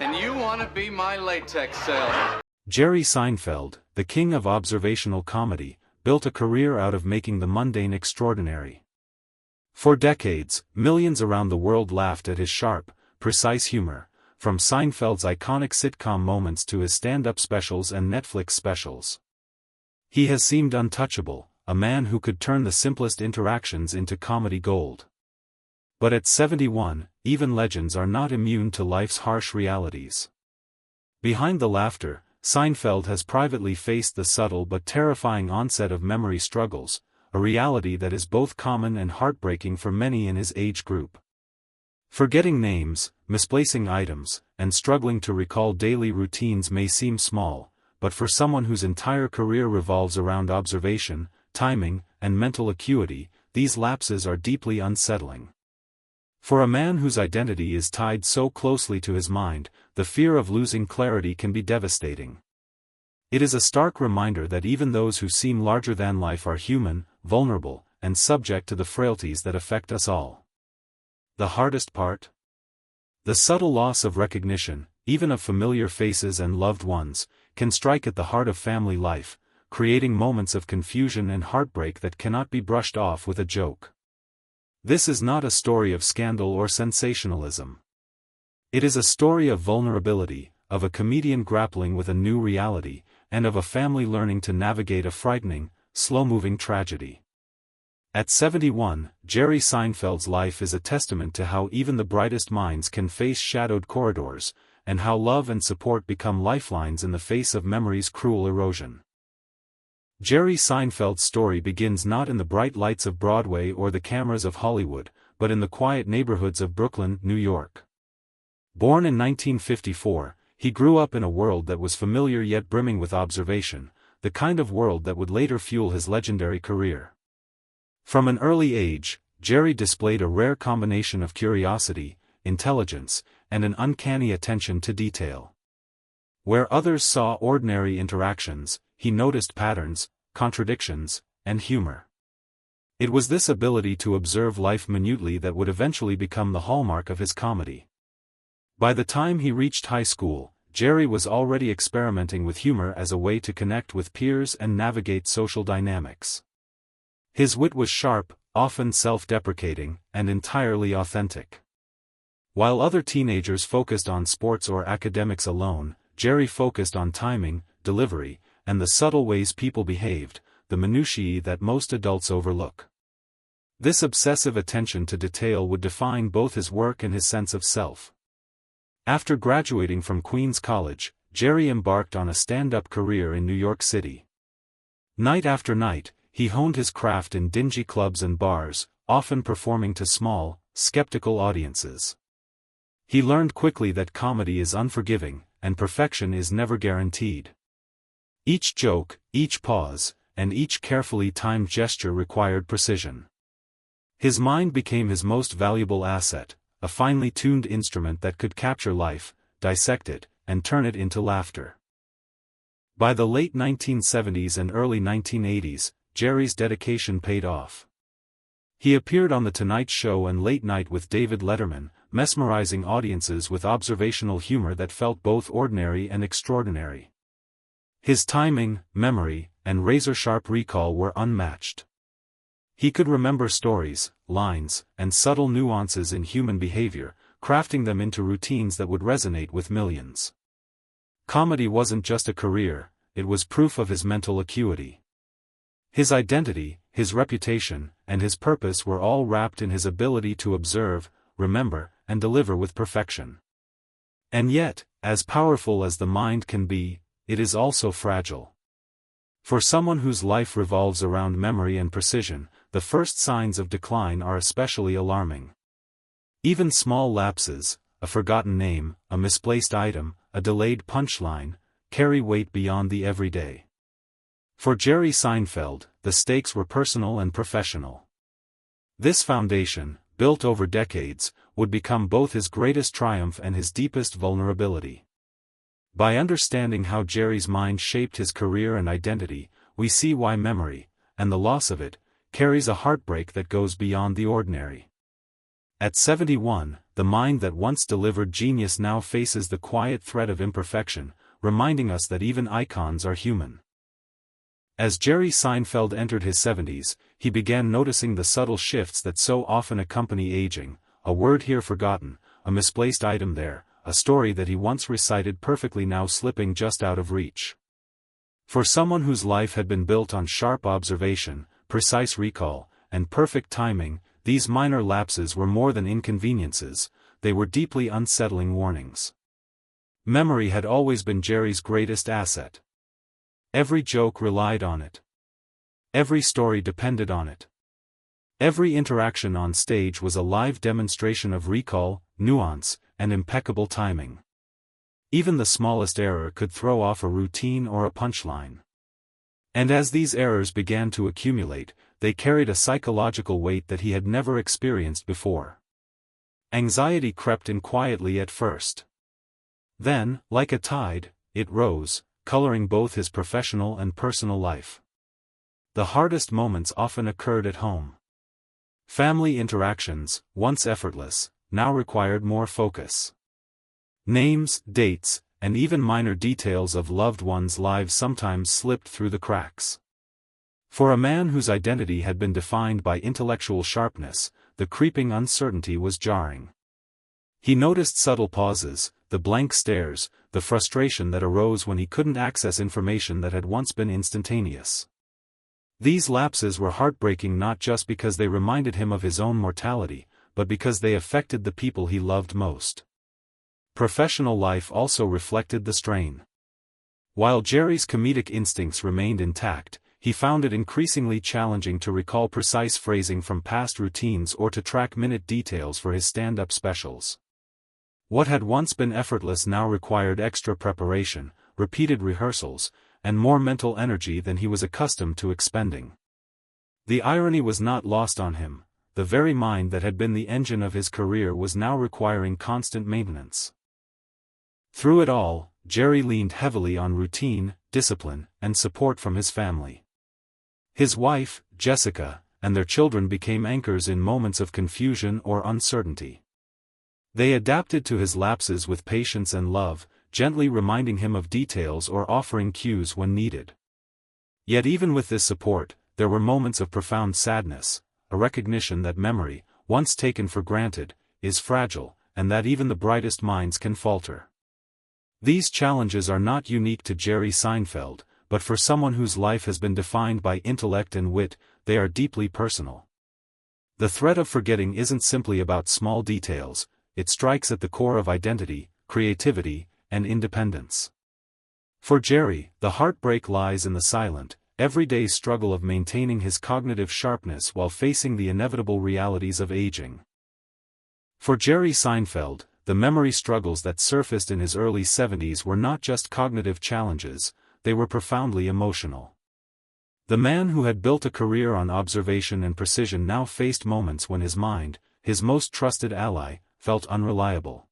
And you want to be my latex salesman. Jerry Seinfeld, the king of observational comedy, built a career out of making the mundane extraordinary. For decades, millions around the world laughed at his sharp, precise humor, from Seinfeld's iconic sitcom moments to his stand-up specials and Netflix specials. He has seemed untouchable, a man who could turn the simplest interactions into comedy gold. But at 71, even legends are not immune to life's harsh realities. Behind the laughter, Seinfeld has privately faced the subtle but terrifying onset of memory struggles, a reality that is both common and heartbreaking for many in his age group. Forgetting names, misplacing items, and struggling to recall daily routines may seem small, but for someone whose entire career revolves around observation, timing, and mental acuity, these lapses are deeply unsettling. For a man whose identity is tied so closely to his mind, the fear of losing clarity can be devastating. It is a stark reminder that even those who seem larger than life are human, vulnerable, and subject to the frailties that affect us all. The hardest part? The subtle loss of recognition, even of familiar faces and loved ones, can strike at the heart of family life, creating moments of confusion and heartbreak that cannot be brushed off with a joke. This is not a story of scandal or sensationalism. It is a story of vulnerability, of a comedian grappling with a new reality, and of a family learning to navigate a frightening, slow-moving tragedy. At 71, Jerry Seinfeld's life is a testament to how even the brightest minds can face shadowed corridors, and how love and support become lifelines in the face of memory's cruel erosion. Jerry Seinfeld's story begins not in the bright lights of Broadway or the cameras of Hollywood, but in the quiet neighborhoods of Brooklyn, New York. Born in 1954, he grew up in a world that was familiar yet brimming with observation, the kind of world that would later fuel his legendary career. From an early age, Jerry displayed a rare combination of curiosity, intelligence, and an uncanny attention to detail. Where others saw ordinary interactions, he noticed patterns, contradictions, and humor. It was this ability to observe life minutely that would eventually become the hallmark of his comedy. By the time he reached high school, Jerry was already experimenting with humor as a way to connect with peers and navigate social dynamics. His wit was sharp, often self-deprecating, and entirely authentic. While other teenagers focused on sports or academics alone, Jerry focused on timing, delivery, and the subtle ways people behaved, the minutiae that most adults overlook. This obsessive attention to detail would define both his work and his sense of self. After graduating from Queens College, Jerry embarked on a stand-up career in New York City. Night after night, he honed his craft in dingy clubs and bars, often performing to small, skeptical audiences. He learned quickly that comedy is unforgiving, and perfection is never guaranteed. Each joke, each pause, and each carefully timed gesture required precision. His mind became his most valuable asset, a finely tuned instrument that could capture life, dissect it, and turn it into laughter. By the late 1970s and early 1980s, Jerry's dedication paid off. He appeared on The Tonight Show and Late Night with David Letterman, mesmerizing audiences with observational humor that felt both ordinary and extraordinary. His timing, memory, and razor-sharp recall were unmatched. He could remember stories, lines, and subtle nuances in human behavior, crafting them into routines that would resonate with millions. Comedy wasn't just a career, it was proof of his mental acuity. His identity, his reputation, and his purpose were all wrapped in his ability to observe, remember, and deliver with perfection. And yet, as powerful as the mind can be, it is also fragile. For someone whose life revolves around memory and precision, the first signs of decline are especially alarming. Even small lapses, a forgotten name, a misplaced item, a delayed punchline, carry weight beyond the everyday. For Jerry Seinfeld, the stakes were personal and professional. This foundation, built over decades, would become both his greatest triumph and his deepest vulnerability. By understanding how Jerry's mind shaped his career and identity, we see why memory, and the loss of it, carries a heartbreak that goes beyond the ordinary. At 71, the mind that once delivered genius now faces the quiet threat of imperfection, reminding us that even icons are human. As Jerry Seinfeld entered his 70s, he began noticing the subtle shifts that so often accompany aging: a word here forgotten, a misplaced item there, a story that he once recited perfectly now slipping just out of reach. For someone whose life had been built on sharp observation, precise recall, and perfect timing, these minor lapses were more than inconveniences, they were deeply unsettling warnings. Memory had always been Jerry's greatest asset. Every joke relied on it. Every story depended on it. Every interaction on stage was a live demonstration of recall, nuance, and impeccable timing. Even the smallest error could throw off a routine or a punchline. And as these errors began to accumulate, they carried a psychological weight that he had never experienced before. Anxiety crept in quietly at first. Then, like a tide, it rose, coloring both his professional and personal life. The hardest moments often occurred at home. Family interactions, once effortless, now required more focus. Names, dates, and even minor details of loved ones' lives sometimes slipped through the cracks. For a man whose identity had been defined by intellectual sharpness, the creeping uncertainty was jarring. He noticed subtle pauses, the blank stares, the frustration that arose when he couldn't access information that had once been instantaneous. These lapses were heartbreaking not just because they reminded him of his own mortality, but because they affected the people he loved most. Professional life also reflected the strain. While Jerry's comedic instincts remained intact, he found it increasingly challenging to recall precise phrasing from past routines or to track minute details for his stand-up specials. What had once been effortless now required extra preparation, repeated rehearsals, and more mental energy than he was accustomed to expending. The irony was not lost on him: the very mind that had been the engine of his career was now requiring constant maintenance. Through it all, Jerry leaned heavily on routine, discipline, and support from his family. His wife, Jessica, and their children became anchors in moments of confusion or uncertainty. They adapted to his lapses with patience and love, gently reminding him of details or offering cues when needed. Yet even with this support, there were moments of profound sadness, a recognition that memory, once taken for granted, is fragile, and that even the brightest minds can falter. These challenges are not unique to Jerry Seinfeld, but for someone whose life has been defined by intellect and wit, they are deeply personal. The threat of forgetting isn't simply about small details, it strikes at the core of identity, creativity, and independence. For Jerry, the heartbreak lies in the silent, everyday struggle of maintaining his cognitive sharpness while facing the inevitable realities of aging. For Jerry Seinfeld, the memory struggles that surfaced in his early 70s were not just cognitive challenges, they were profoundly emotional. The man who had built a career on observation and precision now faced moments when his mind, his most trusted ally, felt unreliable.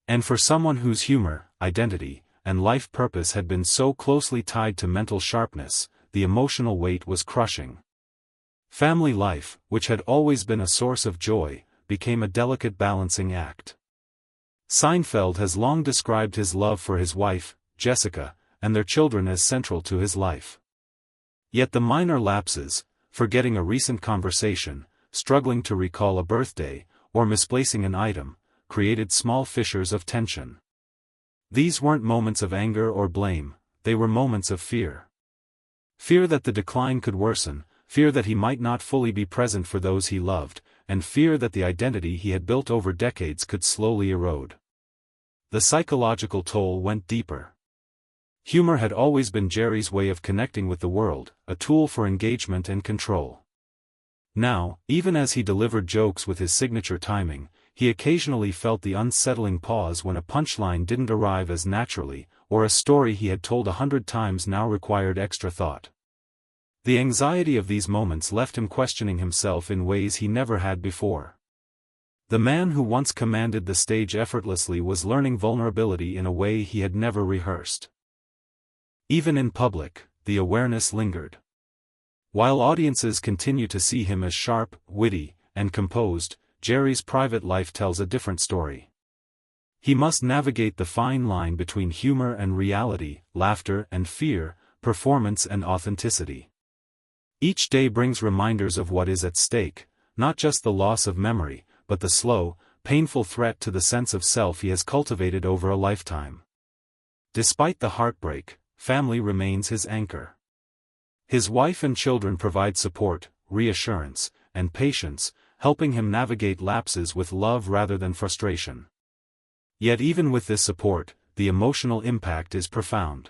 And for someone whose humor, identity, and life purpose had been so closely tied to mental sharpness, the emotional weight was crushing. Family life, which had always been a source of joy, became a delicate balancing act. Seinfeld has long described his love for his wife, Jessica, and their children as central to his life. Yet the minor lapses, forgetting a recent conversation, struggling to recall a birthday, or misplacing an item, created small fissures of tension. These weren't moments of anger or blame, they were moments of fear. Fear that the decline could worsen, fear that he might not fully be present for those he loved, and fear that the identity he had built over decades could slowly erode. The psychological toll went deeper. Humor had always been Jerry's way of connecting with the world, a tool for engagement and control. Now, even as he delivered jokes with his signature timing, he occasionally felt the unsettling pause when a punchline didn't arrive as naturally, or a story he had told 100 times now required extra thought. The anxiety of these moments left him questioning himself in ways he never had before. The man who once commanded the stage effortlessly was learning vulnerability in a way he had never rehearsed. Even in public, the awareness lingered. While audiences continue to see him as sharp, witty, and composed, Jerry's private life tells a different story. He must navigate the fine line between humor and reality, laughter and fear, performance and authenticity. Each day brings reminders of what is at stake, not just the loss of memory, but the slow, painful threat to the sense of self he has cultivated over a lifetime. Despite the heartbreak, family remains his anchor. His wife and children provide support, reassurance, and patience, helping him navigate lapses with love rather than frustration. Yet even with this support, the emotional impact is profound.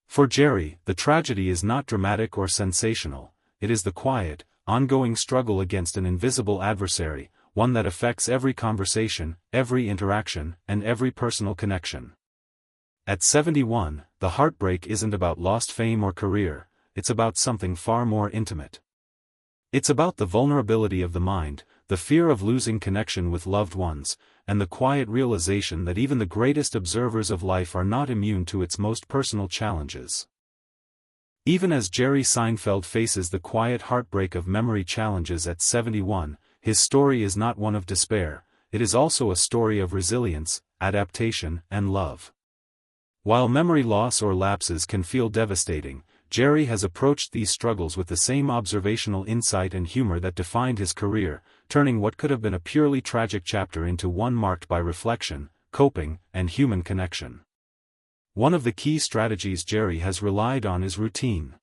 For Jerry, the tragedy is not dramatic or sensational, it is the quiet, ongoing struggle against an invisible adversary, one that affects every conversation, every interaction, and every personal connection. At 71, the heartbreak isn't about lost fame or career, it's about something far more intimate. It's about the vulnerability of the mind, the fear of losing connection with loved ones, and the quiet realization that even the greatest observers of life are not immune to its most personal challenges. Even as Jerry Seinfeld faces the quiet heartbreak of memory challenges at 71, his story is not one of despair, it is also a story of resilience, adaptation, and love. While memory loss or lapses can feel devastating, Jerry has approached these struggles with the same observational insight and humor that defined his career, turning what could have been a purely tragic chapter into one marked by reflection, coping, and human connection. One of the key strategies Jerry has relied on is routine.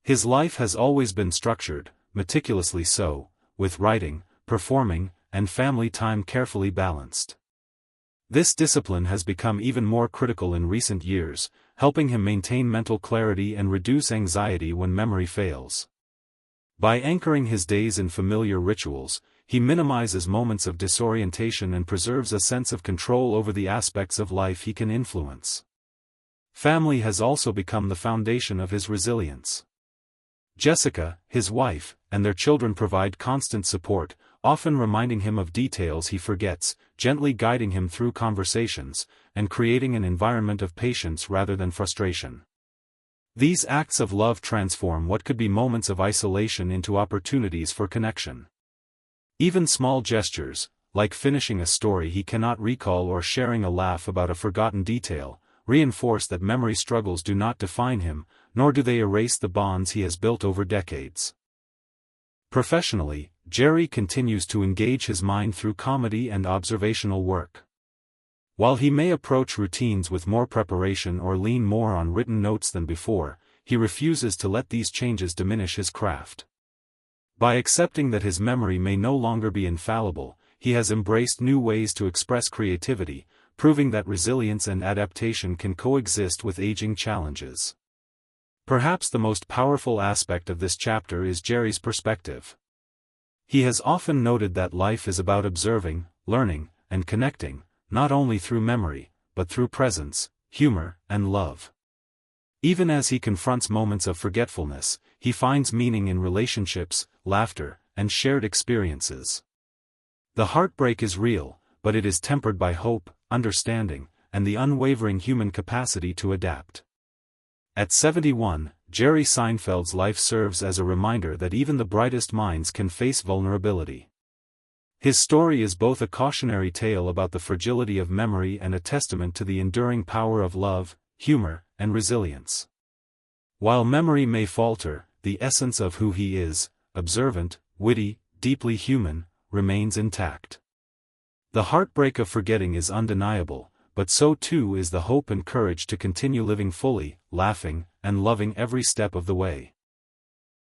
His life has always been structured, meticulously so, with writing, performing, and family time carefully balanced. This discipline has become even more critical in recent years, helping him maintain mental clarity and reduce anxiety when memory fails. By anchoring his days in familiar rituals, he minimizes moments of disorientation and preserves a sense of control over the aspects of life he can influence. Family has also become the foundation of his resilience. Jessica, his wife, and their children provide constant support, often reminding him of details he forgets, gently guiding him through conversations, and creating an environment of patience rather than frustration. These acts of love transform what could be moments of isolation into opportunities for connection. Even small gestures, like finishing a story he cannot recall or sharing a laugh about a forgotten detail, reinforce that memory struggles do not define him, nor do they erase the bonds he has built over decades. Professionally, Jerry continues to engage his mind through comedy and observational work. While he may approach routines with more preparation or lean more on written notes than before, he refuses to let these changes diminish his craft. By accepting that his memory may no longer be infallible, he has embraced new ways to express creativity, proving that resilience and adaptation can coexist with aging challenges. Perhaps the most powerful aspect of this chapter is Jerry's perspective. He has often noted that life is about observing, learning, and connecting, not only through memory, but through presence, humor, and love. Even as he confronts moments of forgetfulness, he finds meaning in relationships, laughter, and shared experiences. The heartbreak is real, but it is tempered by hope, understanding, and the unwavering human capacity to adapt. At 71, Jerry Seinfeld's life serves as a reminder that even the brightest minds can face vulnerability. His story is both a cautionary tale about the fragility of memory and a testament to the enduring power of love, humor, and resilience. While memory may falter, the essence of who he is, observant, witty, deeply human, remains intact. The heartbreak of forgetting is undeniable, but so too is the hope and courage to continue living fully, laughing, and loving every step of the way.